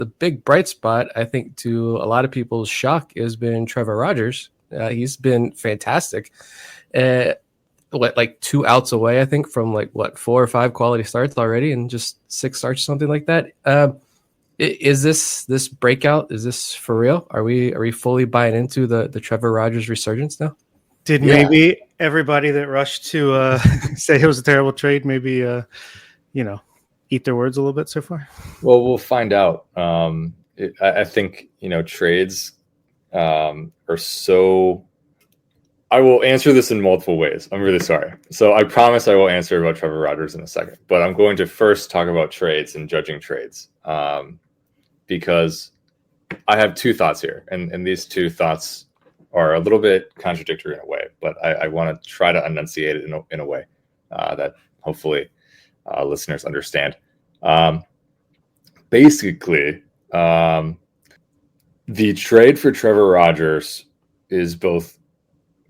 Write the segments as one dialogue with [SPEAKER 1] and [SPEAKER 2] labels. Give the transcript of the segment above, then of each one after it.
[SPEAKER 1] the big bright spot, I think, to a lot of people's shock, has been Trevor Rogers. He's been fantastic. Like 2 outs away, I think, from 4 or 5 quality starts already, and just 6 starts, something like that. Is this breakout? Is this for real? Are we fully buying into the Trevor Rogers resurgence now?
[SPEAKER 2] Did maybe everybody that rushed to say it was a terrible trade, maybe eat their words a little bit so far?
[SPEAKER 3] Well, we'll find out. I think trades are so. I will answer this in multiple ways. I'm really sorry. So I promise I will answer about Trevor Rogers in a second, but I'm going to first talk about trades and judging trades, because I have 2 thoughts here, and these 2 thoughts are a little bit contradictory in a way, but I want to try to enunciate it in a way that hopefully listeners understand. Basically, the trade for Trevor Rogers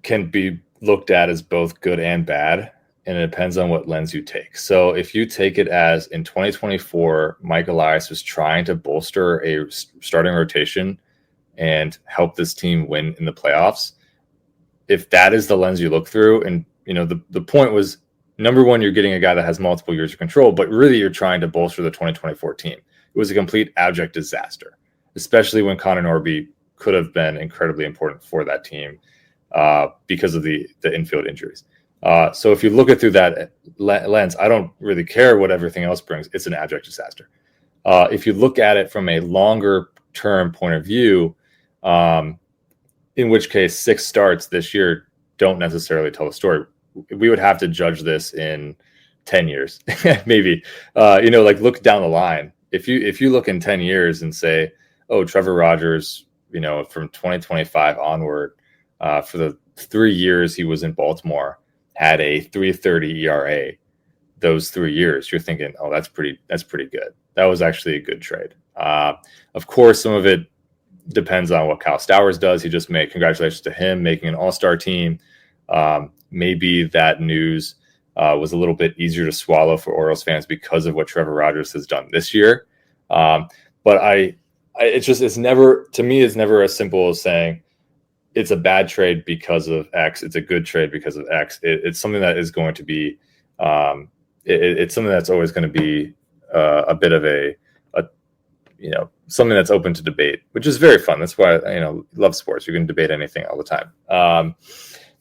[SPEAKER 3] can be looked at as both good and bad, and it depends on what lens you take. So if you take it as in 2024, Mike Elias was trying to bolster a starting rotation and help this team win in the playoffs, if that is the lens you look through, and the point was, number one, you're getting a guy that has multiple years of control, but really you're trying to bolster the 2024 team. It was a complete abject disaster, especially when Connor Norby could have been incredibly important for that team because of the infield injuries. So if you look at through that lens, I don't really care what everything else brings. It's an abject disaster. If you look at it from a longer term point of view, in which case 6 starts this year don't necessarily tell the story. We would have to judge this in 10 years, maybe. Look down the line. If you look in 10 years and say, oh, Trevor Rogers, from 2025 onward, for the 3 years he was in Baltimore, had a 3.30 ERA. Those 3 years, you're thinking, oh, that's pretty good. That was actually a good trade. Of course, some of it depends on what Kyle Stowers does. He just made, congratulations to him, making an all-star team. Maybe that news was a little bit easier to swallow for Orioles fans because of what Trevor Rogers has done this year. But it's never as simple as saying it's a bad trade because of X. It's a good trade because of X. It's something that is going to be, it's something that's always going to be a bit of a something that's open to debate, which is very fun. That's why love sports. You can debate anything all the time.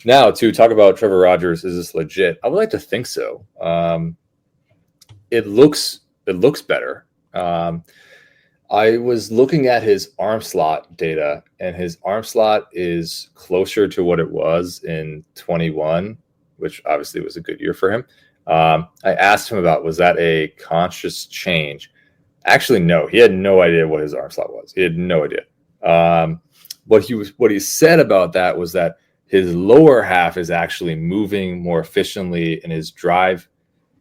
[SPEAKER 3] Now, to talk about Trevor Rogers, is this legit? I would like to think so. It looks better. I was looking at his arm slot data, and his arm slot is closer to what it was in 21, which obviously was a good year for him. I asked him about, was that a conscious change? Actually, no. He had no idea what his arm slot was. He had no idea. What he said about that was that his lower half is actually moving more efficiently, and his drive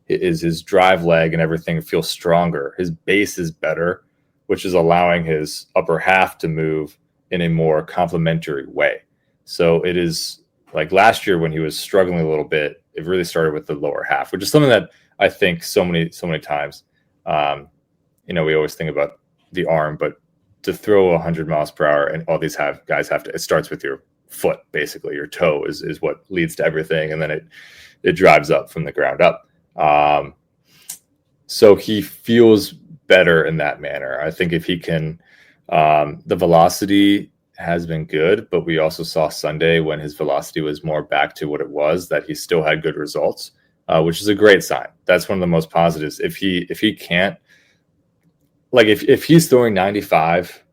[SPEAKER 3] leg and everything feels stronger. His base is better, which is allowing his upper half to move in a more complementary way. So it is like last year when he was struggling a little bit, it really started with the lower half, which is something that I think so many times, we always think about the arm, but to throw 100 miles per hour and all these guys have to, it starts with your foot, basically. Your toe is what leads to everything. And then it drives up from the ground up. So he feels better in that manner. I think if he can, the velocity has been good, but we also saw Sunday when his velocity was more back to what it was, that he still had good results, which is a great sign. That's one of the most positives. If he can't, like if he's throwing 95,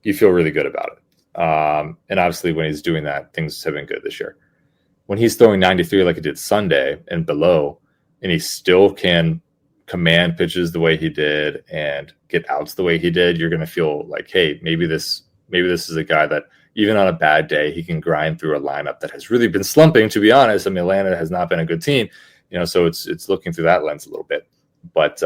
[SPEAKER 3] you feel really good about it. And obviously when he's doing that, things have been good this year. When he's throwing 93 like he did Sunday and below, and he still can command pitches the way he did and get outs the way he did, you're going to feel like, hey, maybe this is a guy that even on a bad day, he can grind through a lineup that has really been slumping, to be honest. I mean, Atlanta has not been a good team, so it's looking through that lens a little bit. But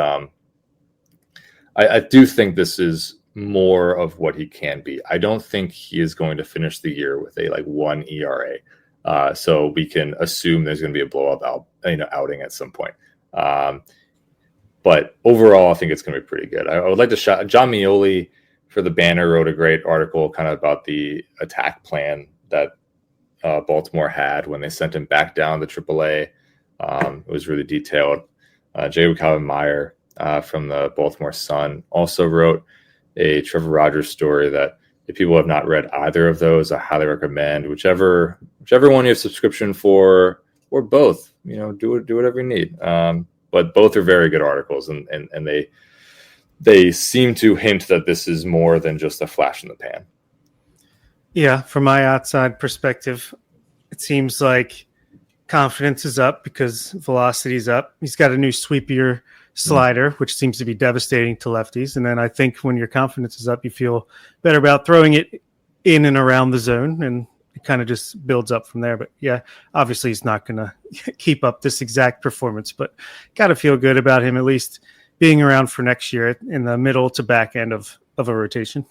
[SPEAKER 3] I do think this is more of what he can be. I don't think he is going to finish the year with a 1 ERA. So we can assume there's going to be a blow-up outing at some point. But overall, I think it's going to be pretty good. I would like to shout John Mioli. for the Banner wrote a great article kind of about the attack plan that Baltimore had when they sent him back down to AAA. It was really detailed. Jay Calvin Meyer from the Baltimore Sun also wrote a Trevor Rogers story that if people have not read either of those, I highly recommend whichever one you have subscription for, or both. Do whatever you need. But both are very good articles, and they seem to hint that this is more than just a flash in the pan.
[SPEAKER 2] Yeah, from my outside perspective, it seems like confidence is up because velocity is up. He's got a new sweepier slider, which seems to be devastating to lefties. And then I think when your confidence is up, you feel better about throwing it in and around the zone, and it kind of just builds up from there. But yeah, obviously he's not going to keep up this exact performance, but got to feel good about him at least being around for next year in the middle to back end of a rotation.